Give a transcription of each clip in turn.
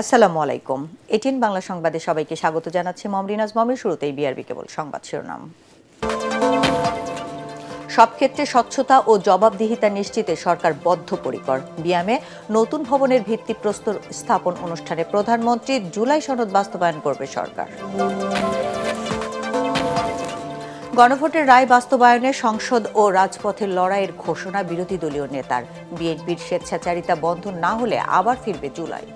আসসালামু আলাইকুম। এটিএন বাংলা সংবাদে সবাইকে স্বাগত জানাচ্ছি মমরিনাজ মমির। শুরুতেই বিআরবি কেবল সংবাদ শিরোনাম। সব ক্ষেত্রে স্বচ্ছতা ও জবাবদিহিতা নিশ্চিতে সরকার বদ্ধপরিকর। বিয়ামে নতুন ভবনের ভিত্তিপ্রস্তর স্থাপন অনুষ্ঠানে প্রধানমন্ত্রী। জুলাই সনদ বাস্তবায়ন করবে সরকার। গণভোটের রায় বাস্তবায়নে সংসদ ও রাজপথের লড়াইয়ের ঘোষণা বিরোধী দলীয় নেতার। বিএনপির স্বেচ্ছাচারিতা বন্ধ না হলে আবার ফিরবে জুলাই।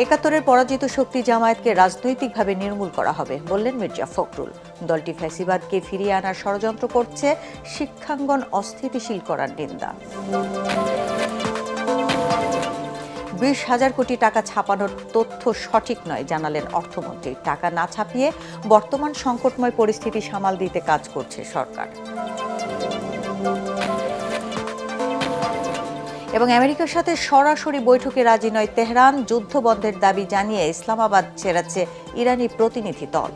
৭১-এর পরাজিত শক্তি জামায়াতকে রাজনৈতিকভাবে নির্মূল করা হবে বললেন মির্জা ফখরুল। দলটি ফ্যাসিবাদকে ফিরিয়ে আনার ষড়যন্ত্র করছে, শিক্ষাঙ্গন অস্থিতিশীল করার নিন্দা। ২০,০০০ কোটি টাকা ছাপানোর তথ্য সঠিক নয় জানালেন অর্থমন্ত্রী। টাকা না ছাপিয়ে বর্তমান সংকটময় পরিস্থিতি সামাল দিতে কাজ করছে সরকার। এবং আমেরিকার সাথে সরাসরি বৈঠকে রাজি নয় তেহরান। যুদ্ধ বন্ধের দাবি জানিয়ে ইসলামাবাদ ছেড়েছে ইরানি প্রতিনিধি দল।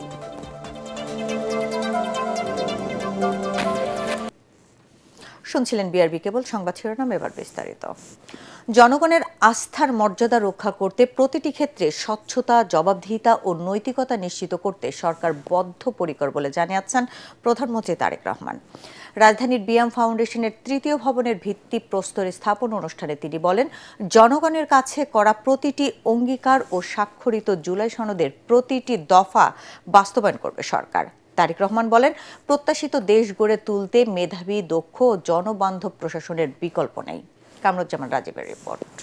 শুনছিলেন বিআরবি কেবল সংবাদ শিরোনাম, এবার বিস্তারিত। জনগণের আস্থার মর্যাদা রক্ষা করতে প্রতিটি ক্ষেত্রে স্বচ্ছতা, জবাবদিহিতা ও নৈতিকতা নিশ্চিত করতে সরকার বদ্ধপরিকর বলে জানিয়েছেন প্রধানমন্ত্রী তারেক রহমান। রাজধানীর বিয়াম ফাউন্ডেশনের ৩য় ভবনের ভিত্তিপ্রস্তর স্থাপন অনুষ্ঠানে তিনি বলেন, জনগণের কাছে করা প্রতিটি অঙ্গীকার ও স্বাক্ষরিত জুলাই সনদের প্রতিটি দফা বাস্তবায়ন করবে সরকার। তারেক রহমান বলেন, প্রত্যাশিত দেশ গড়ে তুলতে মেধাবী, দক্ষ ও জনবান্ধব প্রশাসনের বিকল্প নেই। কামরুজ্জামান রাজীবের রিপোর্ট।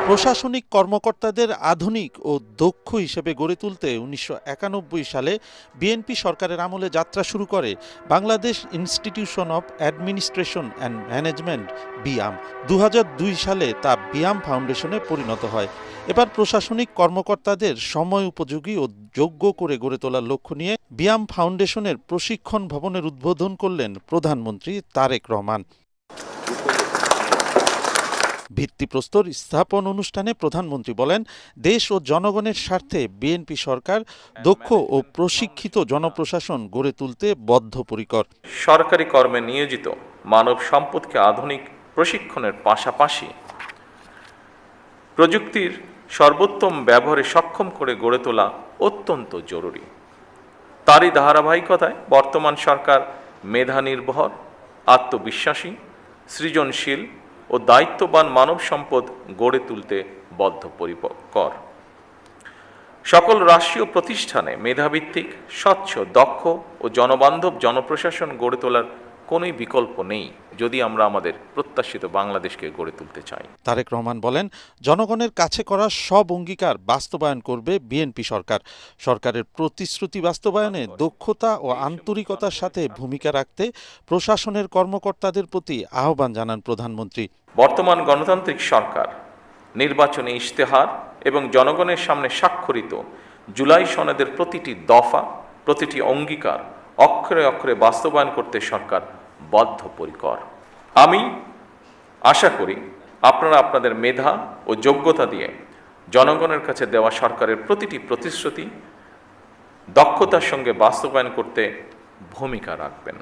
প্রশাসনিক কর্মকর্তাদের আধুনিক ও দক্ষ হিসেবে গড়ে তুলতে ১৯৯১ সালে বিএনপি সরকারের আমলে যাত্রা শুরু করে Bangladesh institution of administration and management BIAM. ২০০২ সালে তা বিয়াম ফাউন্ডেশনে পরিণত হয়। এবার প্রশাসনিক কর্মকর্তাদের সময় উপযোগী ও যোগ্য করে গড়ে তোলার লক্ষ্য নিয়ে বিয়াম ফাউন্ডেশনের প্রশিক্ষণ ভবনের উদ্বোধন করলেন প্রধানমন্ত্রী তারেক রহমান। ভিত্তিপ্রস্তর স্থাপন অনুষ্ঠানে প্রধানমন্ত্রী বলেন, দেশ ও জনগণের স্বার্থে বিএনপি সরকার দক্ষ ও প্রশিক্ষিত জনপ্রশাসন গড়ে তুলতে বদ্ধপরিকর। সরকারি কর্মে নিয়োজিত মানব সম্পদকে আধুনিক প্রশিক্ষণের পাশাপাশি প্রযুক্তির সর্বোত্তম ব্যবহারে সক্ষম করে গড়ে তোলা অত্যন্ত জরুরি। তারই ধারাবাহিকতায় বর্তমান সরকার মেধা নির্ভর, আত্মবিশ্বাসী, সৃজনশীল ও দায়িত্ববান মানব সম্পদ গড়ে তুলতে বদ্ধপরিকর। সকল রাষ্ট্রীয় প্রতিষ্ঠানে মেধাভিত্তিক, স্বচ্ছ, দক্ষ ও জনবান্ধব জনপ্রশাসন গড়ে তোলার কোনোই বিকল্প নেই যদি আমরা আমাদের প্রত্যাশিত বাংলাদেশকে গড়ে তুলতে চাই। তারেক রহমান বলেন, জনগণের কাছে করা সব অঙ্গীকার বাস্তবায়ন করবে বিএনপি সরকার। সরকারের প্রতিশ্রুতি বাস্তবায়নে দক্ষতা ও আন্তরিকতার সাথে ভূমিকা রাখতে প্রশাসনের কর্মকর্তাদের প্রতি আহ্বান জানান প্রধানমন্ত্রী। বর্তমান গণতান্ত্রিক সরকার নির্বাচনী ইশতেহার এবং জনগণের সামনে স্বাক্ষরিত জুলাই সনদের প্রতিটি দফা, প্রতিটি অঙ্গীকার অক্ষরে অক্ষরে বাস্তবায়ন করতে সরকার বদ্ধপরিকর। আমি আশা করি আপনারা আপনাদের মেধা ও যোগ্যতা দিয়ে জনগণের কাছে দেওয়া সরকারের প্রতিটি প্রতিশ্রুতি দক্ষতার সঙ্গে বাস্তবায়ন করতে ভূমিকা রাখবেন।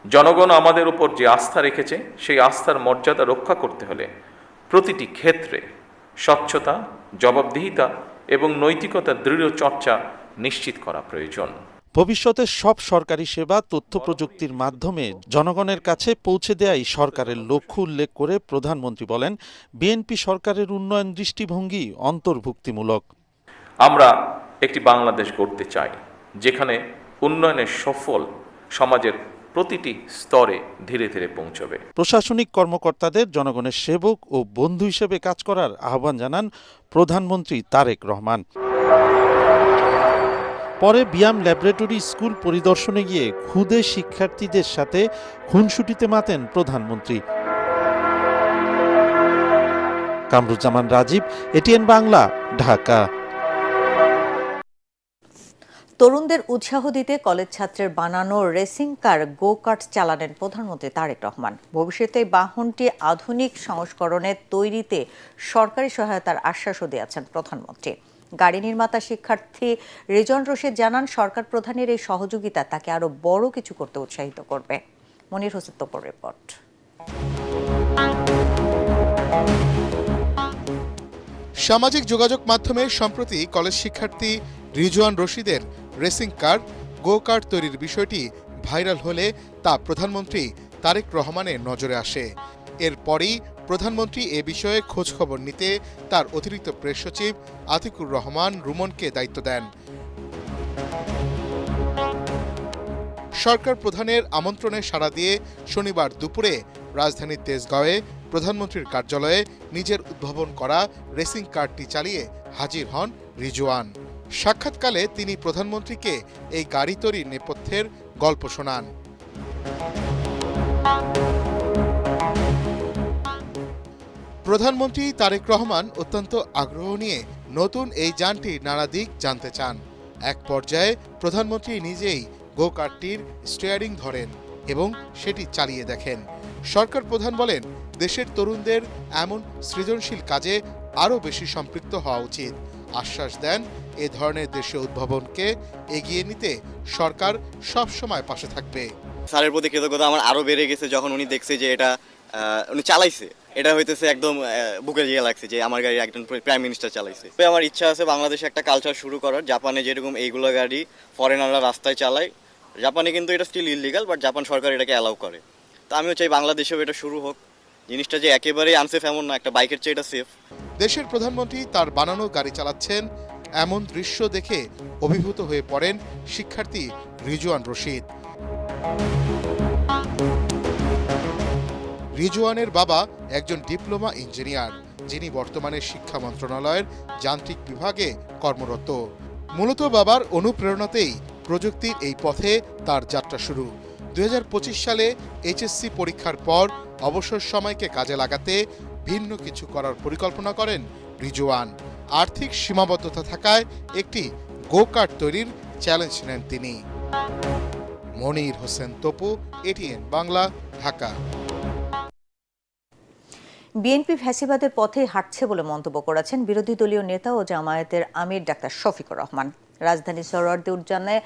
জনগণ আমাদের উপর যে আস্থা রেখেছে সেই আস্থার মর্যাদা রক্ষা করতে হলে প্রতিটি ক্ষেত্রে স্বচ্ছতা, জবাবদিহিতা এবং নৈতিকতার দৃঢ় চর্চা নিশ্চিত করা প্রয়োজন। ভবিষ্যতে সব সরকারি সেবা তথ্য প্রযুক্তির মাধ্যমে জনগণের কাছে পৌঁছে দেয়াই সরকারের লক্ষ্য উল্লেখ করে প্রধানমন্ত্রী বলেন, বিএনপি সরকারের উন্নয়ন দৃষ্টিভঙ্গি অন্তর্ভুক্তিমূলক। আমরা একটি বাংলাদেশ গড়তে চাই যেখানে উন্নয়নের সফল সমাজের প্রতিটি স্তরে ধীরে ধীরে পৌঁছবে। প্রশাসনিক কর্মকর্তাদের জনগণের সেবক ও বন্ধু হিসেবে কাজ করার আহ্বান জানান প্রধানমন্ত্রী তারেক রহমান। পরে বিয়াম ল্যাবরেটরি স্কুল পরিদর্শনে গিয়ে ক্ষুদে শিক্ষার্থীদের সাথে খুনসুটিতে মাতেন প্রধানমন্ত্রী। কামরুজ্জামান রাজীব, এটিএন বাংলা, ঢাকা। তরুণদের উৎসাহ দিতে কলেজ ছাত্রের বানানো রেসিং কার গো কার্ট চালালেন প্রধানমন্ত্রী তারেক রহমান। ভবিষ্যতে বাহনটি আধুনিক সংস্করণে তৈরিতে সরকারি সহায়তার আশ্বাসও দিয়েছেন প্রধানমন্ত্রী। গাড়ি নির্মাতা শিক্ষার্থী রিজন রশিদ জানান, সরকার প্রধানের এই সহযোগিতা তাকে আরো বড় কিছু করতে উৎসাহিত করবে। মনির হোসেন তোপর রিপোর্ট। সামাজিক যোগাযোগ মাধ্যমে সম্প্রতি কলেজ শিক্ষার্থী রিজওয়ান রশিদের রেসিং কার গো কার্ট তৈরির বিষয়টি ভাইরাল হলে তা প্রধানমন্ত্রী তারেক রহমানের নজরে আসে। এরপরই প্রধানমন্ত্রী এ বিষয়ে খোঁজখবর নিতে তার অতিরিক্ত প্রেস সচিব আতিকুর রহমান রুমনকে দায়িত্ব দেন। সরকার প্রধানের আমন্ত্রণে সাড়া দিয়ে শনিবার দুপুরে রাজধানীর তেজগাঁওয়ে প্রধানমন্ত্রীর কার্যালয়ে নিজের উদ্ভাবন করা রেসিং কারটি চালিয়ে হাজির হন রিজওয়ান। সাক্ষাৎকালে তিনি প্রধানমন্ত্রীকে এই গাড়ি তৈরির নেপথ্যের গল্প শোনান। প্রধানমন্ত্রী তারেক রহমান অত্যন্ত আগ্রহ নিয়ে নতুন এই যানটির নানা দিক জানতে চান। এক পর্যায়ে প্রধানমন্ত্রী নিজেই গো কারটির স্টিয়ারিং ধরেন এবং সেটি চালিয়ে দেখেন। সরকার প্রধান বলেন, দেশের তরুণদের এমন সৃজনশীল কাজে আরও বেশি সম্পৃক্ত হওয়া উচিত। আশ্বাস দেন, এ ধরনের দেশীয় উদ্ভাবনকে এগিয়ে নিতে সরকার সব সময় পাশে থাকবে। স্যারের প্রতি কৃতজ্ঞতা আমার আরো বেড়ে গেছে যখন উনি দেখছে যে এটা উনি চালাইছে, এটা হইতেছে একদম বুকে গিয়ে লাগছে যে আমার গাড়ি একজন প্রাইম মিনিস্টার চালাইছে। আমার ইচ্ছা আছে বাংলাদেশে একটা কালচার শুরু করার। জাপানে যেরকম এইগুলো গাড়ি ফরেনাররা রাস্তায় চালায়, জাপানে কিন্তু এটা স্টিল ইললিগাল, বাট জাপান সরকার এটাকে অ্যালাউ করে। তো আমিও চাই বাংলাদেশেও এটা শুরু হোক। জিনিসটা যে একেবারেই আনসেফ এমন না, একটা বাইকের চেয়ে এটা সেফ। দেশের প্রধানমন্ত্রী তার বানানো গাড়ি চালাচ্ছেন, এমন দৃশ্য দেখে অভিভূত হয়ে পড়েন শিক্ষার্থী রিজওয়ান রশিদ। রিজওয়ানের বাবা একজন ডিপ্লোমা ইঞ্জিনিয়ার, যিনি বর্তমানে শিক্ষা মন্ত্রণালয়ের যান্ত্রিক বিভাগে কর্মরত। মূলত বাবার অনুপ্রেরণাতেই প্রযুক্তির এই পথে তার যাত্রা শুরু। 2025 সালে এইচএসসি পরীক্ষার পর অবসর সময়কে কাজে লাগাতে ভিন্ন কিছু করার পরিকল্পনা করেন রিজওয়ান। আর্থিক সীমাবদ্ধতা থাকায় একটি গো কার্ট তৈরির চ্যালেঞ্জ নেন তিনি। মনির হোসেন তপু, এটিএন বাংলা, ঢাকা। বিএনপি ফ্যাসিবাদের পথে হাঁটছে বলে মন্তব্য করেছেন বিরোধী দলীয় নেতা ও জামায়াতের আমির ডাক্তার শফিকুর রহমান। রাজধানীর সোহরাওয়ার্দী উদ্যানে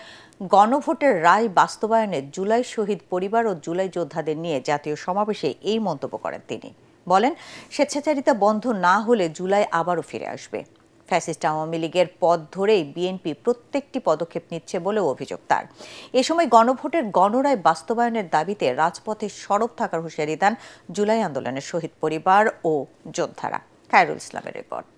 গণভোটের রায় বাস্তবায়নে জুলাই শহীদ পরিবার ও জুলাই যোদ্ধাদের নিয়ে জাতীয় সমাবেশে এই মন্তব্য করেন তিনি। বলেন, স্বেচ্ছাচারিতা বন্ধ না হলে জুলাই আবারও ফিরে আসবে। ফ্যাসিস্ট আওয়ামী লীগের পথ ধরেই বিএনপি প্রত্যেকটি পদক্ষেপ নিচ্ছে বলেও অভিযোগ তার। এ সময় গণভোটের গণরায় বাস্তবায়নের দাবিতে রাজপথে সরব থাকার হুঁশিয়ারি দেন জুলাই আন্দোলনের শহীদ পরিবার ও যোদ্ধারা। খায়রুল ইসলামের রিপোর্ট।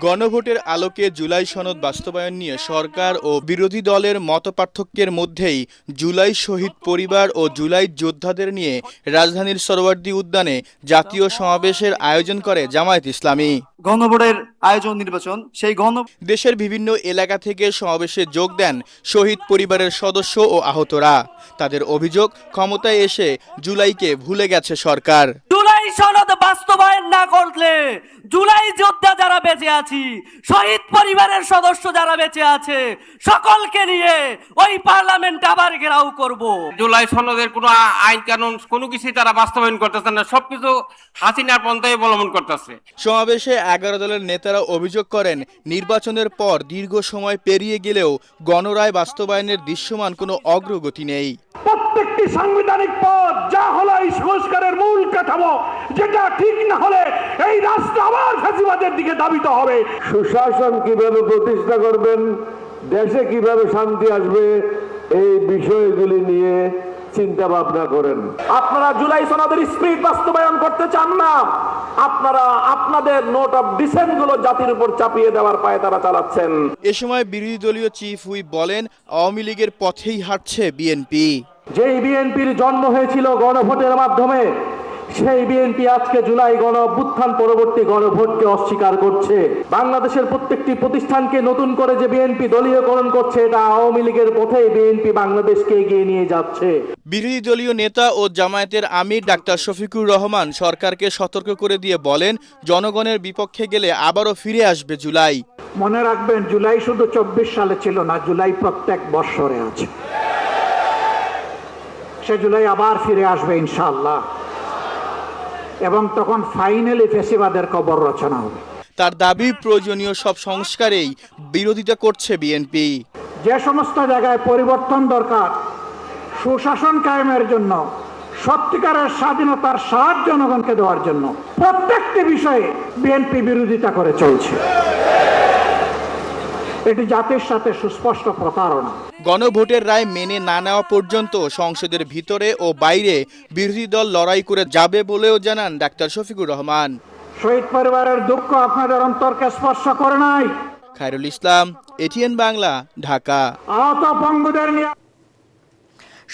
গণভোটের আলোকে জুলাই সনদ বাস্তবায়ন নিয়ে সরকার ও বিরোধী দলের মতপার্থক্যের মধ্যেই জুলাই শহীদ পরিবার ও জুলাই যোদ্ধাদের নিয়ে রাজধানীর সোহরাওয়ার্দী উদ্যানে জাতীয় সমাবেশের আয়োজন করে জামায়াত ইসলামী। গণভোটের আয়োজন নির্বাচন, সেই দেশের বিভিন্ন এলাকা থেকে সমাবেশে যোগ দেন শহীদ পরিবারের সদস্য ও আহতরা। তাদের অভিযোগ, ক্ষমতায় এসে জুলাইকে ভুলে গেছে সরকার। জুলাই সনদ বাস্তবায়ন না করলে জুলাই যোদ্ধা যারা বেঁচে আছি, শহীদ পরিবারের সদস্য যারা বেঁচে আছে, সকলকে নিয়ে ওই পার্লামেন্ট আবার ঘেরাও করব। জুলাই সনদের কোনো আইন কানুন কোনো কিছুই তারা বাস্তবায়ন করতেছে না, সবকিছু হাসিনার পন্থায় অবলম্বন করতেছে। সমাবেশে 11 দলের নেতারা অভিযোগ করেন, নির্বাচনের পর দীর্ঘ সময় পেরিয়ে গেলেও গণরায় বাস্তবায়নের দৃশ্যমান কোনো অগ্রগতি নেই। প্রত্যেকটি সাংবিধানিক পদ যা হলো এই সংস্কারের মূল কাঠামো, যেটা ঠিক না হলে এই রাষ্ট্র আবার ফ্যাসিবাদের দিকে ধাবিত হবে। সুশাসন কিভাবে প্রতিষ্ঠা করবেন, দেশে কিভাবে শান্তি আসবে, এই বিষয়গুলি নিয়ে চিন্তা ভাবনা করেন। আপনারা জুলাই সনদের স্পিরিট বাস্তবায়ন করতে চান না, আপনারা আপনাদের নোট অফ ডিসেন্ট গুলো জাতির উপর চাপিয়ে দেওয়ার পায়ে তারা চালাচ্ছেন। এ সময় বিরোধী দলীয় চিফ হুইপ বলেন, আওয়ামী লীগের পথেই হাঁটছে বিএনপি। যেই বিএনপির জন্ম হয়েছিল গণভোটের মাধ্যমে, সেই বিএনপি আজকে জুলাই গণ অভ্যুত্থান পরবর্তী গণভোটকে অস্বীকার করছে। বাংলাদেশের প্রত্যেকটি প্রতিষ্ঠানকে নতুন করে যে বিএনপি দলীয়করণ করছে, এটা আওয়ামী লীগের পথেই বিএনপি বাংলাদেশকে এগিয়ে নিয়ে যাচ্ছে। বিরোধী দলীয় নেতা ও জামায়াতের আমির ডাক্তার শফিকুর রহমান সরকারকে সতর্ক করে দিয়ে বলেন, জনগণের বিপক্ষে গেলে আবারও ফিরে আসবে জুলাই। মনে রাখবেন, জুলাই শুধু 24 সালে ছিল না, জুলাই প্রত্যেক বৎসরে আছে। সে জুলাই আবার ফিরে আসবে ইনশাআল্লাহ, এবং তখন ফাইনালি ফ্যাসিবাদের কবর রচনা হবে। তার দাবি, প্রয়োজনীয় সব সংস্কারেই বিরোধিতা করছে বিএনপি। যে সমস্ত জায়গায় পরিবর্তন দরকার, সুশাসন কায়েমের জন্য, সত্যিকারের স্বাধীনতার স্বাদ জনগণকে দেওয়ার জন্য প্রত্যেকটি বিষয়ে বিএনপি বিরোধিতা করে চলছে। এটি জাতির সাথে সুস্পষ্ট প্রতারণা। গণভোটের রায় মেনে না নেওয়া পর্যন্ত সংসদের ভিতরে ও বাইরে বিরোধী দল লড়াই করে যাবে বলেও জানান ডাক্তার শফিকুর রহমান। শহীদ পরিবারের দুঃখ আপনাদের অন্তরকে স্পর্শ করে নাই। খায়রুল ইসলাম, এটিএন বাংলা, ঢাকা। আহত পঙ্গুদের নিয়ে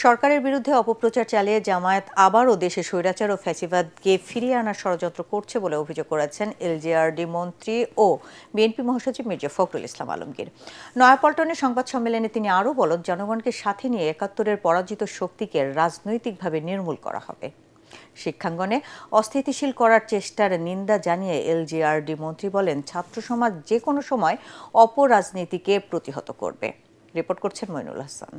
সরকারের বিরুদ্ধে অপপ্রচার চালিয়ে জামায়াত আবারও দেশে স্বৈরাচার ও ফ্যাসিবাদকে ফিরিয়ে আনার ষড়যন্ত্র করছে বলে অভিযোগ করেছেন এলজিআরডি মন্ত্রী ও বিএনপি মহাসচিব মির্জা ফখরুল ইসলাম আলমগীর। নয়াপল্টনে সংবাদ সম্মেলনে তিনি আরও বলেন, জনগণকে সাথে নিয়ে ৭১-এর পরাজিত শক্তিকে রাজনৈতিকভাবে নির্মূল করা হবে। শিক্ষাঙ্গনে অস্থিতিশীল করার চেষ্টার নিন্দা জানিয়ে এলজিআরডি মন্ত্রী বলেন, ছাত্র সমাজ যে কোনো সময় অপরাজনীতিকে প্রতিহত করবে। রিপোর্ট করছেন মইনুল হাসান।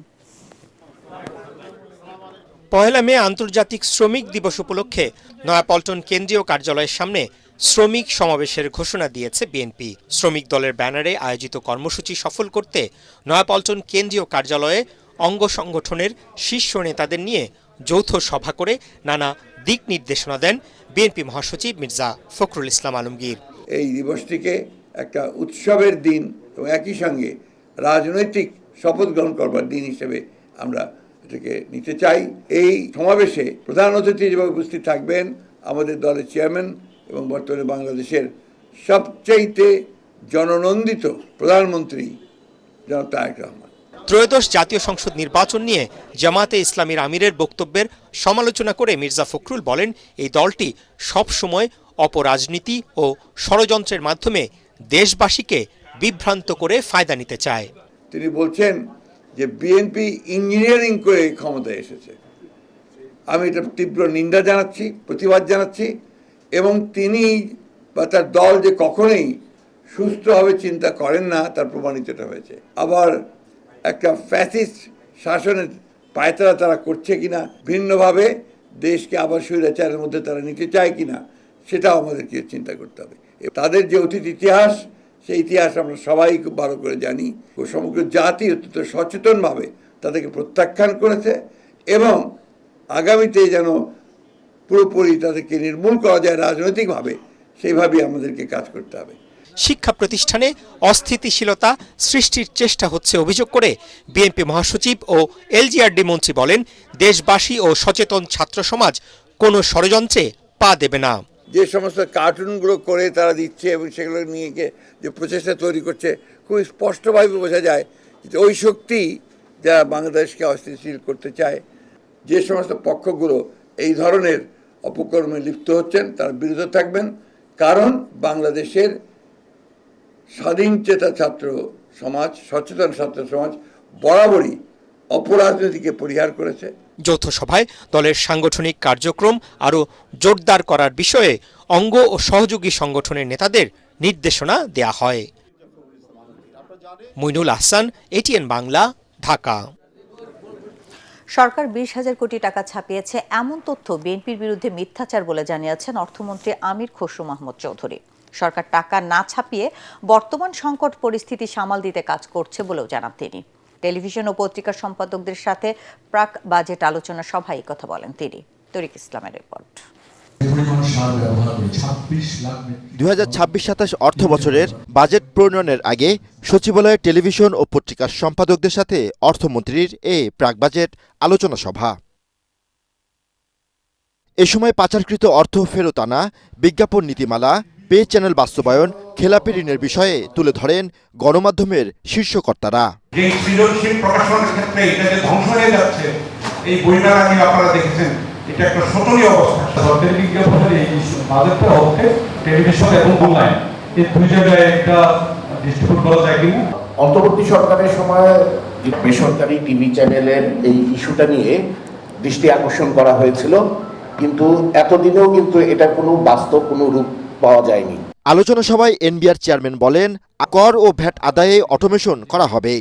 পহেলা মে আন্তর্জাতিক শ্রমিক দিবস উপলক্ষে নয়াপল্টন কেন্দ্রীয় কার্যালয়ের সামনে শ্রমিক সমাবেশের ঘোষণা দিয়েছে বিএনপি। শ্রমিক দলের ব্যানারে আয়োজিত কর্মসূচি সফল করতে নয়াপল্টন কেন্দ্রীয় কার্যালয়ে অঙ্গ সংগঠনের শীর্ষ নেতাদের নিয়ে যৌথ সভা করে নানা দিক নির্দেশনা দেন বিএনপি মহাসচিব মির্জা ফখরুল ইসলাম আলমগীর। এই দিবসটিকে একটা উৎসবের দিন এবং একই সঙ্গে রাজনৈতিক শপথ গ্রহণ করবার দিন হিসেবে আমরা এটাকে নিতে চাই। এই সমাবেশে প্রধান অতিথি হিসেবে উপস্থিত থাকবেন আমাদের দলের চেয়ারম্যান এবং বর্তমানে বাংলাদেশের সবচাইতে জননন্দিত প্রধানমন্ত্রী জনাব তারেক রহমান। ত্রয়োদশ জাতীয় সংসদ নির্বাচন নিয়ে জামায়াতে ইসলামীর আমিরের বক্তব্যের সমালোচনা করে মির্জা ফখরুল বলেন, এই দলটি সবসময় অপরাজনীতি ও ষড়যন্ত্রের মাধ্যমে দেশবাসীকে বিভ্রান্ত করে ফায়দা নিতে চায়। তিনি বলছেন যে বিএনপি ইঞ্জিনিয়ারিং করে ক্ষমতায় এসেছে। আমি এটা তীব্র নিন্দা জানাচ্ছি, প্রতিবাদ জানাচ্ছি, এবং তিনি বা তার দল যে কখনোই সুস্থভাবে চিন্তা করেন না তার প্রমাণিতটা হয়েছে। আবার একটা ফ্যাসিস্ট শাসনের পায়তারা তারা করছে কিনা, ভিন্নভাবে দেশকে আবার স্বৈরাচারের মধ্যে তারা নিতে চায় কিনা, সেটাও আমাদেরকে চিন্তা করতে হবে। তাদের যে অতীত ইতিহাস, সেই ইতিহাস আমরা সবাই খুব ভালো করে জানি। ও সমগ্র জাতি অত্যন্ত সচেতনভাবে তাদেরকে প্রত্যাখ্যান করেছে এবং আগামীতে যেন পুরোপুরি তাদেরকে নির্মূল করা যায় রাজনৈতিকভাবে, সেইভাবেই আমাদেরকে কাজ করতে হবে। শিক্ষা প্রতিষ্ঠানে অস্থিতিশীলতা সৃষ্টির চেষ্টা হচ্ছে অভিযোগ করে বিএনপি মহাসচিব ও এলজিআরডি মন্ত্রী বলেন, দেশবাসী ও সচেতন ছাত্র সমাজ কোনো ষড়যন্ত্রে পা দেবে না। যে সমস্ত কার্টুনগুলো করে তারা দিচ্ছে এবং সেগুলো নিয়ে যে প্রচেষ্টা তৈরি করছে, খুব স্পষ্টভাবে বোঝা যায় যে ওই শক্তি যারা বাংলাদেশকে অস্থিতিশীল করতে চায়। যে সমস্ত পক্ষগুলো এই ধরনের অপকর্মে লিপ্ত হচ্ছেন তার বিরুদ্ধে থাকবেন, কারণ বাংলাদেশের স্বাধীনচেতা ছাত্র সমাজ, সচেতন ছাত্র সমাজ বরাবরই অপরাজনীতিকে পরিহার করেছে। যৌথ সভায় দলের সাংগঠনিক কার্যক্রম আরও জোরদার করার বিষয়ে অঙ্গ ও সহযোগী সংগঠনের নেতাদের নির্দেশনা দেয়া হয়। মইনুল আহসান, এটিএন বাংলা, ঢাকা। সরকার 20,000 কোটি টাকা ছাপিয়েছে এমন তথ্য বিএনপির বিরুদ্ধে মিথ্যাচার বলে জানিয়েছেন অর্থমন্ত্রী আমির খসরু মাহমুদ চৌধুরী। সরকার টাকা না ছাপিয়ে বর্তমান সংকট পরিস্থিতি সামাল দিতে কাজ করছে বলেও জানান তিনি। টেলিভিশন ও পত্রিকার সম্পাদকদের সাথে প্রাক বাজেট আলোচনা সভায় কথা বলেন তিনি। তরিক ইসলামের রিপোর্ট। 2026-27 অর্থ বছরের বাজেট প্রণয়নের আগে সচিবালয়ের টেলিভিশন ও পত্রিকার সম্পাদকদের সাথে অর্থমন্ত্রীর প্রাক বাজেট আলোচনা সভা। এ সময় পাচারকৃত অর্থ ফেরত আনা, বিজ্ঞাপন নীতিমালা, পে চ্যানেল বাস্তবায়ন, খেলাপি ঋণের বিষয়ে তুলে ধরেন গণমাধ্যমের শীর্ষকর্তারা। যে সৃজনশীল প্রকাশনের ক্ষেত্রে এটা যে ধ্বংস হয়ে যাচ্ছে, এই বইমেলা নিয়ে আপনারা দেখেছেন, এটা একটা শোচনীয় অবস্থা। সরকারি বিজ্ঞাপনের এই বাজেটটা হচ্ছে টেলিভিশন এবং অনলাইন এই দুই জায়গায় একটা ডিস্ট্রিবিউট করা যায় কিনা। অন্তর্বর্তী সরকারের সময় বেসরকারি টিভি চ্যানেলের এই ইস্যুটা নিয়ে দৃষ্টি আকর্ষণ করা হয়েছিল, কিন্তু এতদিনেও কিন্তু এটা কোনো বাস্তব কোনো রূপ পাওয়া যায়নি। আলোচনা সভায় এনবিআর চেয়ারম্যান বলেন, কর ও ভ্যাট আদায়ে অটোমেশন করা হবে,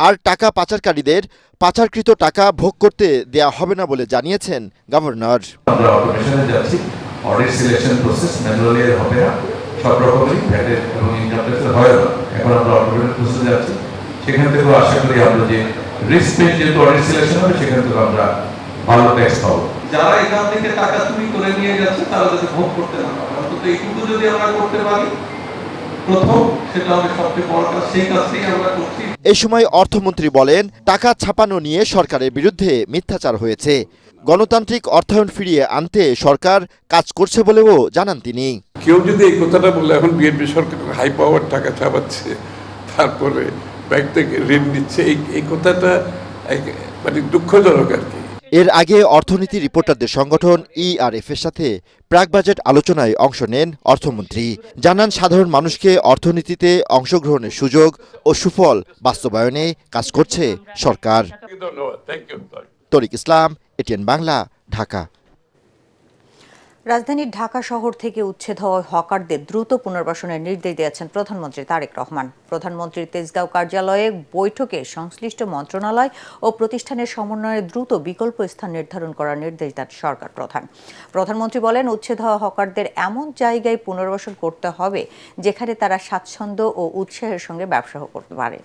আর টাকা পাচারকারীদের পাচারকৃত টাকা ভোগ করতে দেয়া হবে না বলে জানিয়েছেন গভর্নর। আমরা অটোমেশনে যাচ্ছি, অডিট সিলেকশন প্রসেস ম্যানুয়ালি হবে না, সব রকমই ভ্যাট এবং ইনকাম ট্যাক্সের হয় না। এখন আমরা অটোমেশন প্রসেসে যাচ্ছি, সেখান থেকেও আশা করি আমরা যে রিস্ক পেয়ে যেহেতু অডিট সিলেকশন হবে সেখান থেকে আমরা ভালো ট্যাক্স পাবো। যারা এখান থেকে টাকা চুরি করে নিয়ে যাচ্ছে তারা যাতে ভোগ করতে না পারে, অন্তত এইটুকু যদি আমরা করতে পারি প্রথম, সেটা হবে সবচেয়ে বড় কাজ, সেই কাজটাই আমরা করছি। এ সময় অর্থমন্ত্রী বলেন, টাকা ছাপানো নিয়ে সরকারের বিরুদ্ধে মিথ্যাচার হয়েছে। গণতান্ত্রিক অর্থায়ন ফিরিয়ে আনতে সরকার কাজ করছে বলেও জানান তিনি। কেউ যদি এই কথাটা বলে এখন বিএনপি সরকার হাই পাওয়ার টাকা ছাপাচ্ছে, তারপরে ব্যাংক থেকে ঋণ নিচ্ছে, এই কথাটা মানে দুঃখজনক আর কি। এর আগে অর্থনীতি রিপোর্টারদের সংগঠন ইআরএফ এর সাথে প্রাক বাজেট আলোচনায় অংশ নেন অর্থমন্ত্রী। জানান, সাধারণ মানুষকে অর্থনীতিতে অংশগ্রহণের সুযোগ ও সুফল বাস্তবায়নে কাজ করছে সরকার। তরিক ইসলাম, এটিএন বাংলা, ঢাকা। রাজধানীর ঢাকা শহর থেকে উচ্ছেদ হওয়া হকারদের দ্রুত পুনর্বাসনের নির্দেশ দিয়েছেন প্রধানমন্ত্রী তারেক রহমান। প্রধানমন্ত্রীর তেজগাঁও কার্যালয়ে বৈঠকে সংশ্লিষ্ট মন্ত্রণালয় ও প্রতিষ্ঠানের সমন্বয়ে দ্রুত বিকল্প স্থান নির্ধারণ করার নির্দেশ দেন সরকার প্রধান। প্রধানমন্ত্রী বলেন, উচ্ছেদ হওয়া হকারদের এমন জায়গায় পুনর্বাসন করতে হবে যেখানে তারা স্বাচ্ছন্দ্য ও উৎসাহের সঙ্গে ব্যবসা করতে পারে।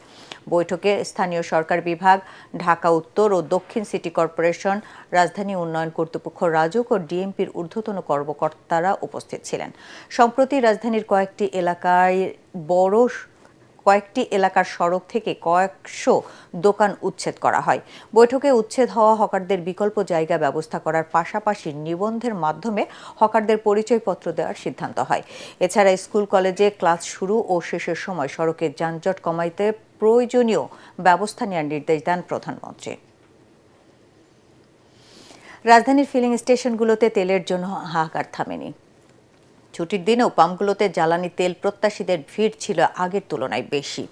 বৈঠকে স্থানীয় সরকার বিভাগ, ঢাকা উত্তর ও দক্ষিণ সিটি কর্পোরেশন, রাজধানী উন্নয়ন কর্তৃপক্ষ, রাজউক ও ডিএমপির ঊর্ধ্বতন কর্মকর্তারা উপস্থিত ছিলেন। সম্প্রতি রাজধানীর কয়েকটি এলাকার সড়ক থেকে কয়েকশো দোকান উচ্ছেদ করা হয়। বৈঠকে উচ্ছেদ হওয়া হকারদের বিকল্প জায়গা ব্যবস্থা করার পাশাপাশি নিবন্ধের মাধ্যমে হকারদের পরিচয়পত্র দেওয়ার সিদ্ধান্ত হয়। এছাড়া স্কুল কলেজে ক্লাস শুরু ও শেষের সময় সড়কের যানজট কমাইতে প্রয়োজনীয় ব্যবস্থা নেওয়ার নির্দেশ দেন প্রধানমন্ত্রী। রাজধানীর ফিলিং স্টেশনগুলোতে তেলের জন্য হাহাকার থামেনি। ছুটির দিনেও পাম্পগুলোতে জ্বালানি তেল প্রত্যাশীদের ভিড় ছিল আগের তুলনায় বেশি।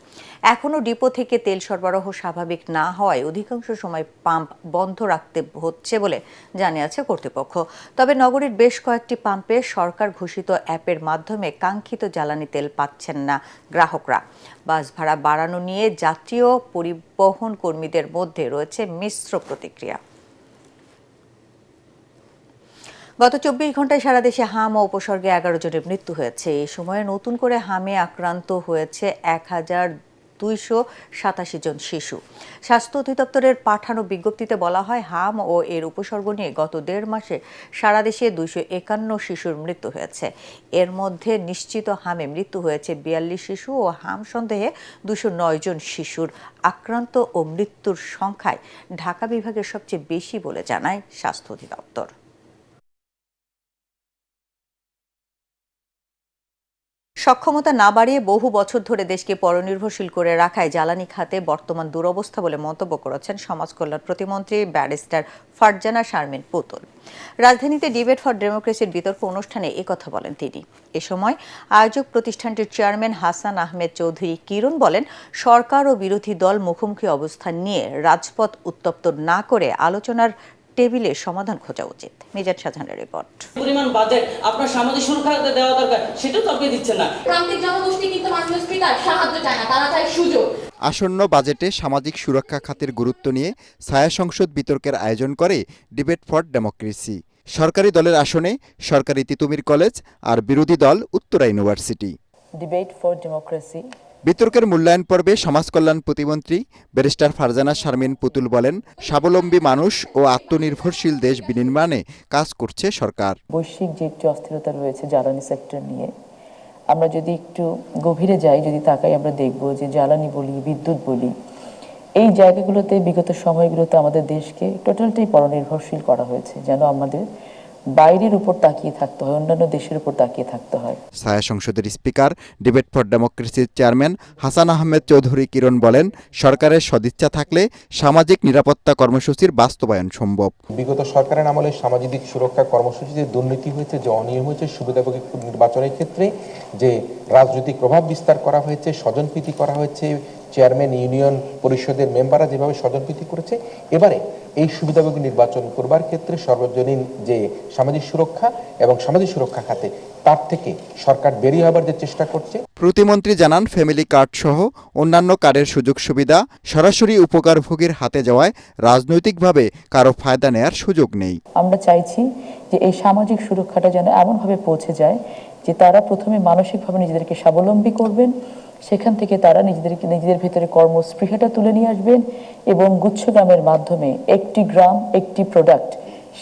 এখনও ডিপো থেকে তেল সরবরাহ স্বাভাবিক না হওয়ায় অধিকাংশ সময় পাম্প বন্ধ রাখতে হচ্ছে বলে জানিয়েছে কর্তৃপক্ষ। তবে নগরীর বেশ কয়েকটি পাম্পে সরকার ঘোষিত অ্যাপের মাধ্যমে কাঙ্ক্ষিত জ্বালানি তেল পাচ্ছেন না গ্রাহকরা। বাস ভাড়া বাড়ানো নিয়ে যাত্রী ও পরিবহন কর্মীদের মধ্যে রয়েছে মিশ্র প্রতিক্রিয়া। গত 24 ঘন্টায় সারা দেশে হাম ও উপসর্গে 11 জনের মৃত্যু হয়েছে। এই সময়ে নতুন করে হামে আক্রান্ত হয়েছে 1287 জন শিশু। স্বাস্থ্য অধিদপ্তরের পাঠানো বিজ্ঞপ্তিতে বলা হয়, হাম ও এর উপসর্গ নিয়ে গত 1.5 মাসে সারা দেশে 251 শিশুর মৃত্যু হয়েছে। এর মধ্যে নিশ্চিত হামে মৃত্যু হয়েছে 42 শিশু ও হাম সন্দেহে 209 জন শিশুর। আক্রান্ত ও মৃত্যুর সংখ্যায় ঢাকা বিভাগের সবচেয়ে বেশি বলে জানায় স্বাস্থ্য অধিদপ্তর। সক্ষমতা না বাড়িয়ে বহু বছর ধরে দেশকে পরনির্ভরশীল করে রাখায় জ্বালানি খাতে বর্তমান দুরবস্থা বলে মন্তব্য করেছেন সমাজ কল্যাণ প্রতিমন্ত্রী ব্যারিস্টার ফারজানা শারমিন পুতুল। রাজধানীতে ডিবেট ফর ডেমোক্রেসির বিতর্ক অনুষ্ঠানে একথা বলেন তিনি। এ সময় আয়োজক প্রতিষ্ঠানটির চেয়ারম্যান হাসান আহমেদ চৌধুরী কিরণ বলেন, সরকার ও বিরোধী দল মুখোমুখি অবস্থান নিয়ে রাজপথ উত্তপ্ত না করে আলোচনার টেবিলে সমাধান খোঁজা উচিত। মিজান শাহজাহানের রিপোর্ট। পরিমাণ বাজেট আপনার সামাজিক সুরক্ষা দেওয়া দরকার, সেটা তো আপনি দিচ্ছেন না। প্রান্তিক জনগোষ্ঠী কিন্তু মাননীয় স্পিকার সাহায্য চায় না, তারা চায় সুযোগ। আসন্ন বাজেটে সামাজিক সুরক্ষা খাতের গুরুত্ব নিয়ে ছায়া সংসদ বিতর্কের আয়োজন করে ডিবেট ফর ডেমোক্রেসি। সরকারি দলের আসনে সরকারি তিতুমির কলেজ আর বিরোধী দল Uttara university. Debate for democracy বিতর্কের মূল্যায়ন পর্বে সমাজ কল্যাণ প্রতিমন্ত্রী ব্যারিস্টার ফারজানা শারমিন পুতুল বলেন, স্বাবলম্বী মানুষ ও আত্মনির্ভরশীল দেশ বিনির্মাণে কাজ করছে সরকার। বৈশ্বিক যে একটু অস্থিরতা রয়েছে জ্বালানি সেক্টর নিয়ে, আমরা যদি একটু গভীরে যাই, যদি তাকাই, আমরা দেখব যে জ্বালানি বলি, বিদ্যুৎ বলি, এই জায়গাগুলোতে বিগত সময়গুলোতে আমাদের দেশকে টোটালটাই পরনির্ভরশীল করা হয়েছে, যেন আমাদের বাইরের উপর তাকিয়ে থাকতে হয়, অন্যান্য দেশের উপর তাকিয়ে থাকতে হয়। ছায়া সংসদের স্পিকার ডিবেট ফর ডেমোক্রেসির চেয়ারম্যান হাসান আহমেদ চৌধুরী কিরণ বলেন, সরকারের সদিচ্ছা থাকলে সামাজিক নিরাপত্তা কর্মসূচির বাস্তবায়ন সম্ভব। বিগত সরকারের আমলে সামাজিক সুরক্ষা কর্মসূচিতে দুর্নীতি হয়েছে, যে অনিয়ম হয়েছে, সুবিধাভোগী নির্বাচনের ক্ষেত্রে যে রাজনৈতিক প্রভাব বিস্তার করা হয়েছে, স্বজনপ্রীতি করা হয়েছে, চেয়ারম্যান ইউনিয়ন পরিষদের মেম্বাররা যেভাবে স্বজনপ্রীতি করেছে, এবারে এই সুবিধাভোগী নির্বাচন করবার ক্ষেত্রে সর্বজনীন যে সামাজিক সুরক্ষা এবং সামাজিক সুরক্ষা খাতে তার থেকে সরকার বেরিয়ে হবার যে চেষ্টা করছে। প্রতিমন্ত্রী জানান, ফ্যামিলি কার্ড সহ অন্যান্য কার্ডের সুযোগ সুবিধা সরাসরি উপকারভোগীর হাতে যাওয়ায় রাজনৈতিকভাবে কারো ফায়দা নেয়ার সুযোগ নেই। আমরা চাইছি যে এই সামাজিক সুরক্ষাটা যেন এমনভাবে পৌঁছে যায় যে তারা প্রথমে মানসিকভাবে নিজেদেরকে স্বাবলম্বী করবেন সেখান থেকে তারা নিজেদের ভেতরে কর্মস্পৃহাটা তুলে নিয়ে আসবেন এবং গুচ্ছগ্রামের মাধ্যমে একটি গ্রাম একটি প্রোডাক্ট,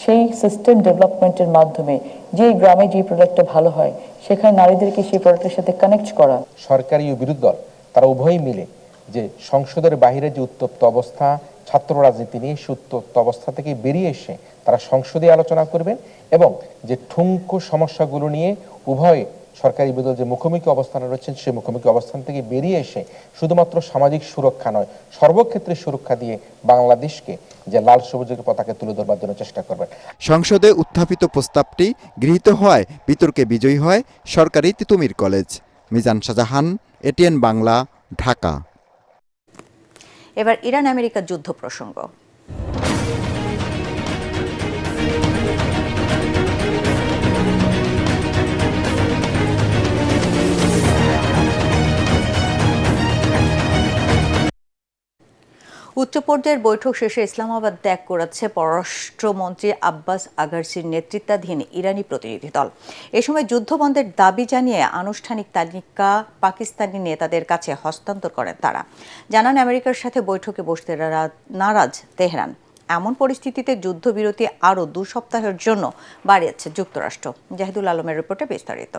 সেই সিস্টেম ডেভেলপমেন্টের মাধ্যমে যে গ্রামে যে প্রোডাক্টটা ভালো হয় সেখানে নারীদেরকে সেই প্রোডাক্টের সাথে কানেক্ট করা। সরকারি ও বিরোধী দল তারা উভয়ই মিলে যে সংসদের বাইরে যে উত্তপ্ত অবস্থা, ছাত্র রাজনীতি নিয়ে সেই উত্তপ্ত অবস্থা থেকে বেরিয়ে এসে তারা সংসদে আলোচনা করবেন এবং যে ঠুনকো সমস্যাগুলো নিয়ে উভয় সরকারি বিরোধী যে মুখোমুখি অবস্থানে রয়েছেন সেই মুখোমুখি অবস্থান থেকে বেরিয়ে এসে শুধুমাত্র সামাজিক সুরক্ষা নয়, সর্বক্ষেত্রে সুরক্ষা দিয়ে বাংলাদেশকে যে লাল সবুজের পতাকা তুলে ধরবার জন্য চেষ্টা করবেন। সংসদে উত্থাপিত প্রস্তাবটি গৃহীত হওয়ায় বিতর্কে বিজয়ী হয় সরকারি তিতুমির কলেজ। মিজান শাহজাহান, এটিএন বাংলা, ঢাকা। এবার ইরান আমেরিকা যুদ্ধ প্রসঙ্গ। উচ্চ পর্যায়ের বৈঠক শেষে ইসলামাবাদ ত্যাগ করেছে পররাষ্ট্রমন্ত্রী আব্বাস আগারসির নেতৃত্বাধীন ইরানি প্রতিনিধি দল। এ সময় যুদ্ধবন্ধের দাবি জানিয়ে আনুষ্ঠানিক তালিকা পাকিস্তানি নেতাদের কাছে হস্তান্তর করেন তারা। জানান, আমেরিকার সাথে বৈঠকে বসতে নারাজ তেহরান। এমন পরিস্থিতিতে যুদ্ধবিরতি আরও 2 সপ্তাহের জন্য বাড়িয়েছে যুক্তরাষ্ট্র। জাহিদুল আলমের রিপোর্টে বিস্তারিত।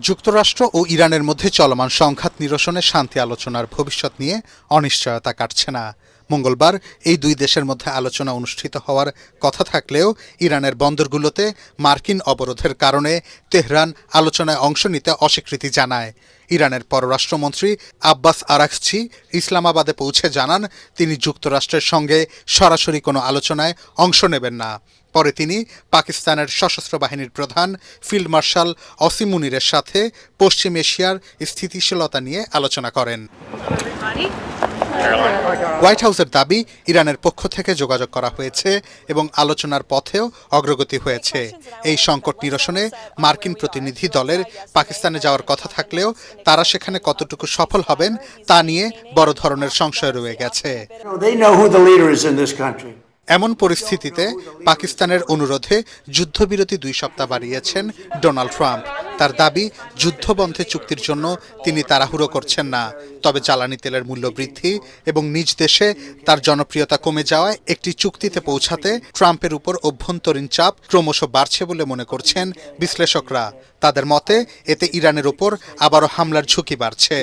যুক্তরাষ্ট্র ও ইরানের মধ্যে চলমান সংঘাত নিরসনে শান্তি আলোচনার ভবিষ্যৎ নিয়ে অনিশ্চয়তা কাটছে না। মঙ্গলবার এই 2 দেশের মধ্যে আলোচনা অনুষ্ঠিত হওয়ার কথা থাকলেও ইরানের বন্দরগুলোতে মার্কিন অবরোধের কারণে তেহরান আলোচনায় অংশ নিতে অস্বীকৃতি জানায়। ইরানের পররাষ্ট্রমন্ত্রী আব্বাস আরাকচি ইসলামাবাদে পৌঁছে জানান তিনি যুক্তরাষ্ট্রের সঙ্গে সরাসরি কোনো আলোচনায় অংশ নেবেন না। পরে তিনি পাকিস্তানের সশস্ত্র বাহিনীর প্রধান ফিল্ড মার্শাল অসিম মুনিরের সাথে পশ্চিম এশিয়ার স্থিতিশীলতা নিয়ে আলোচনা করেন। হোয়াইট হাউসের দাবি, ইরানের পক্ষ থেকে যোগাযোগ করা হয়েছে এবং আলোচনার পথেও অগ্রগতি হয়েছে। এই সংকট নিরসনে মার্কিন প্রতিনিধি দলের পাকিস্তানে যাওয়ার কথা থাকলেও তারা সেখানে কতটুকু সফল হবেন তা নিয়ে বড় ধরনের সংশয় রয়ে গেছে। এমন পরিস্থিতিতে পাকিস্তানের অনুরোধে যুদ্ধবিরতি 2 সপ্তাহ বাড়িয়েছেন ডোনাল্ড ট্রাম্প। তার দাবি, যুদ্ধবন্ধে চুক্তির জন্য তিনি তাড়াহুড়ো করছেন না, তবে জ্বালানি তেলের মূল্য বৃদ্ধি এবং নিজ দেশে তার জনপ্রিয়তা কমে যাওয়ায় একটি চুক্তিতে পৌঁছাতে ট্রাম্পের উপর অভ্যন্তরীণ চাপ ক্রমশ বাড়ছে বলে মনে করছেন বিশ্লেষকরা। তাদের মতে এতে ইরানের উপর আবারও হামলার ঝুঁকি বাড়ছে।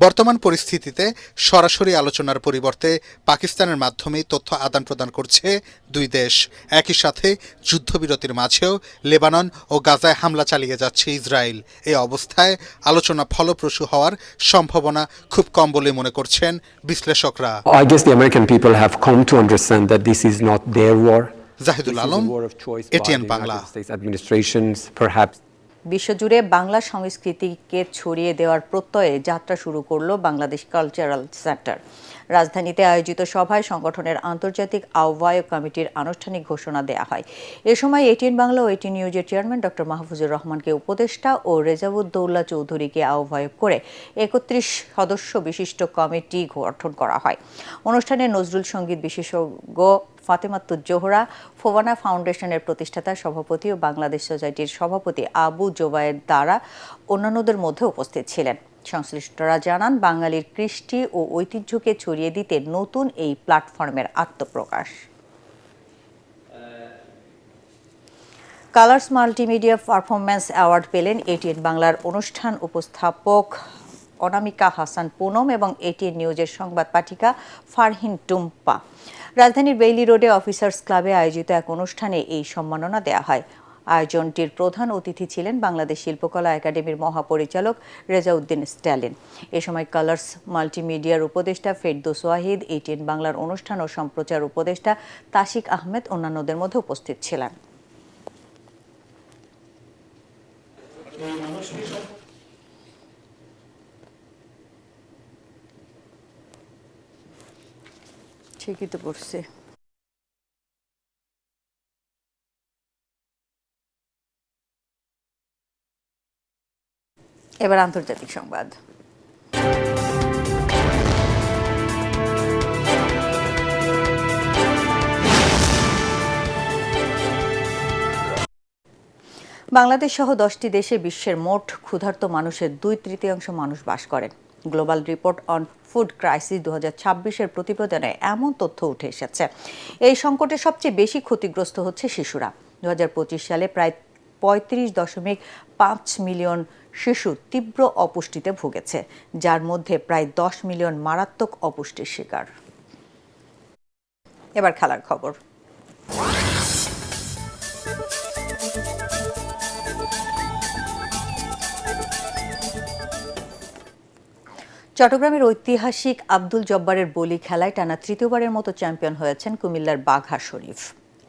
বর্তমান পরিস্থিতিতে সরাসরি আলোচনার পরিবর্তে পাকিস্তানের মাধ্যমেই তথ্য আদান প্রদান করছে 2 দেশ। একই সাথে যুদ্ধবিরতির মাঝেও লেবানন ও গাজায় হামলা চালিয়ে যাচ্ছে ইসরায়েল। এই অবস্থায় আলোচনা ফলপ্রসূ হওয়ার সম্ভাবনা খুব কম বলে মনে করছেন বিশ্লেষকরা। I guess the American people have come to understand that this is not their war. Zahidul Alam, ATN Bangla. বিশ্বজুড়ে বাংলা সংস্কৃতিকে ছড়িয়ে দেওয়ার প্রত্যয়ে যাত্রা শুরু করলো বাংলাদেশ কালচারাল সেন্টার। রাজধানীতে আয়োজিত সভায় সংগঠনের আন্তর্জাতিক আহ্বায়ক কমিটির আনুষ্ঠানিক ঘোষণা দেয়া হয়। এ সময় এটিএন বাংলা ও এটিএন নিউজের চেয়ারম্যান ডক্টর মাহফুজুর রহমানকে উপদেষ্টা ও রেজাউদ্দৌলা চৌধুরীকে আহ্বায়ক করে 31 সদস্য বিশিষ্ট কমিটি গঠন করা হয়। অনুষ্ঠানে নজরুল সঙ্গীত বিশেষজ্ঞ ফাতেমাতুজ জোহরা, ফোবানা ফাউন্ডেশনের প্রতিষ্ঠাতা সভাপতি ও বাংলাদেশ সোসাইটির সভাপতি আবু জোবায়ের দ্বারা অন্যান্যদের মধ্যে উপস্থিত ছিলেন। সংশ্লিষ্টরা জানান, বাঙালির কৃষ্টি ও ঐতিহ্যকে ছড়িয়ে দিতে নতুন এই প্ল্যাটফর্মের আত্মপ্রকাশ। কালার্স মাল্টিমিডিয়া পারফরম্যান্স অ্যাওয়ার্ড পেলেন এটিএন বাংলার অনুষ্ঠান উপস্থাপক অনামিকা হাসান পুনম এবং এটিএন নিউজের সংবাদ পাঠিকা ফারহিন টুম্পা। রাজধানীর বেইলি রোডে অফিসার্স ক্লাবে আয়োজিত এক অনুষ্ঠানে এই সম্মাননা দেয়া হয়। আয়োজনটির প্রধান অতিথি ছিলেন বাংলাদেশ শিল্পকলা একাডেমির মহাপরিচালক রেজাউদ্দিন স্ট্যালিন। এ সময় কালার্স মাল্টিমিডিয়ার উপদেষ্টা ফেরদৌস ওয়াহিদ, এটিএন বাংলার অনুষ্ঠান ও সম্প্রচার উপদেষ্টা তাশিক আহমেদ অন্যান্যদের মধ্যে উপস্থিত ছিলেন। ঠিকই তো পড়ছে। এবার আন্তর্জাতিক সংবাদ। বাংলাদেশ সহ 10টি দেশে বিশ্বের মোট ক্ষুধার্ত মানুষের 2/3 মানুষ বাস করেন। Global report on food crisis 2026-এর প্রতিবেদনে এমন তথ্য উঠে এসেছে। এই সংকটে সবচেয়ে বেশি ক্ষতিগ্রস্ত হচ্ছে শিশুরা। 2025 সালে প্রায় 35.5 মিলিয়ন শিশু তীব্র অপুষ্টিতে ভুগেছে, যার মধ্যে প্রায় 10 মিলিয়ন মারাত্মক অপুষ্টির শিকার। এবার খেলার খবর। চট্টগ্রামের ঐতিহাসিক আব্দুল জব্বারের বলি খেলায় টানা তৃতীয়বারের মতো চ্যাম্পিয়ন হয়েছেন কুমিল্লার বাঘা শরীফ,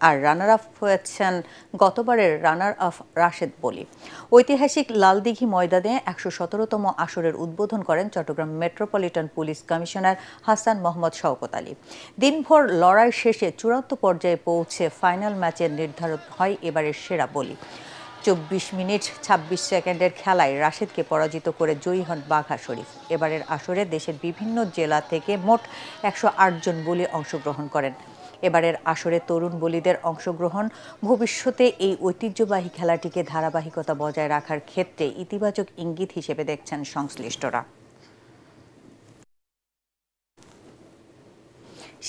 আর রানার আপ হয়েছেন গতবারের রানার আপ রাশেদ বলি। ঐতিহাসিক লালদিঘি ময়দানে 117তম আসরের উদ্বোধন করেন Chittagong metropolitan police commissioner Hasan Mohammad Shawkat Ali. দিনভর লড়াই শেষে চূড়ান্ত পর্যায়ে পৌঁছে ফাইনাল ম্যাচে নির্ধারণ হয় এবারের সেরা বলি। 24 মিনিট 26 সেকেন্ডের খেলায় রাশেদকে পরাজিত করে জয়ী হন বাঘা শরীফ। এবারের আসরে দেশের বিভিন্ন জেলা থেকে মোট 108 জন বলি অংশগ্রহণ করেন। এবারের আসরে তরুণ বলিদের অংশগ্রহণ ভবিষ্যতে এই ঐতিহ্যবাহী খেলাটিকে ধারাবাহিকতা বজায় রাখার ক্ষেত্রে ইতিবাচক ইঙ্গিত হিসেবে দেখছেন সংশ্লিষ্টরা।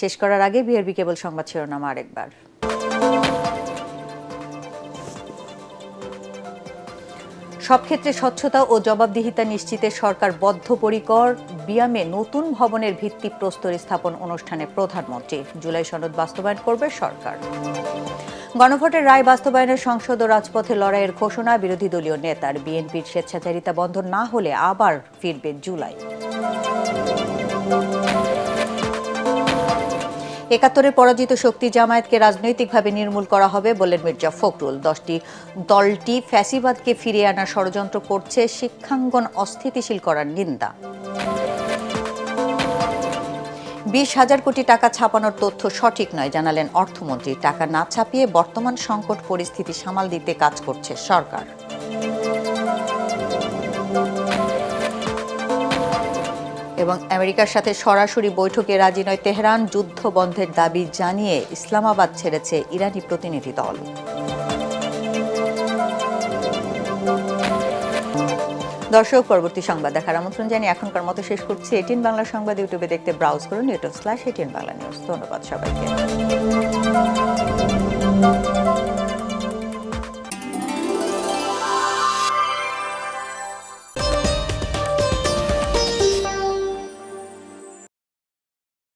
শেষ করার আগে বিআরবি কেবল সংবাদ শিরোনাম আরেকবার। সব ক্ষেত্রে স্বচ্ছতা ও জবাবদিহিতা নিশ্চিতে সরকার বদ্ধপরিকর। বিয়ামে নতুন ভবনের ভিত্তিপ্রস্তর স্থাপন অনুষ্ঠানে প্রধানমন্ত্রী। জুলাই সনদ বাস্তবায়ন করবে সরকার। গণভোটের রায় বাস্তবায়নের সংসদ ও রাজপথে লড়াইয়ের ঘোষণা বিরোধী দলীয় নেতার। বিএনপির স্বেচ্ছাচারিতা বন্ধ না হলে আবার ফিরবে জুলাই। 71-এর পরাজিত শক্তি জামায়াতকে রাজনৈতিকভাবে নির্মূল করা হবে বললেন মির্জা ফখরুল। দলটি ফ্যাসিবাদকে ফিরিয়ে আনার ষড়যন্ত্র করছে, শিক্ষাঙ্গন অস্থিতিশীল করার নিন্দা। 20,000 কোটি টাকা ছাপানোর তথ্য সঠিক নয় জানালেন অর্থমন্ত্রী। টাকা না ছাপিয়ে বর্তমান সংকট পরিস্থিতি সামাল দিতে কাজ করছে সরকার। এবং আমেরিকার সাথে সরাসরি বৈঠকে রাজি নয় তেহরান। যুদ্ধ বন্ধের দাবি জানিয়ে ইসলামাবাদ ছেড়েছে ইরানি প্রতিনিধি দল। দর্শক, পরবর্তী সংবাদ দেখার আমন্ত্রণ জানিয়ে এখনকার মতো শেষ করছি। এটিএন বাংলা সংবাদ ইউটিউবে দেখতে ব্রাউজ করুন youtube/ATN Bangla News। ধন্যবাদ সবাইকে।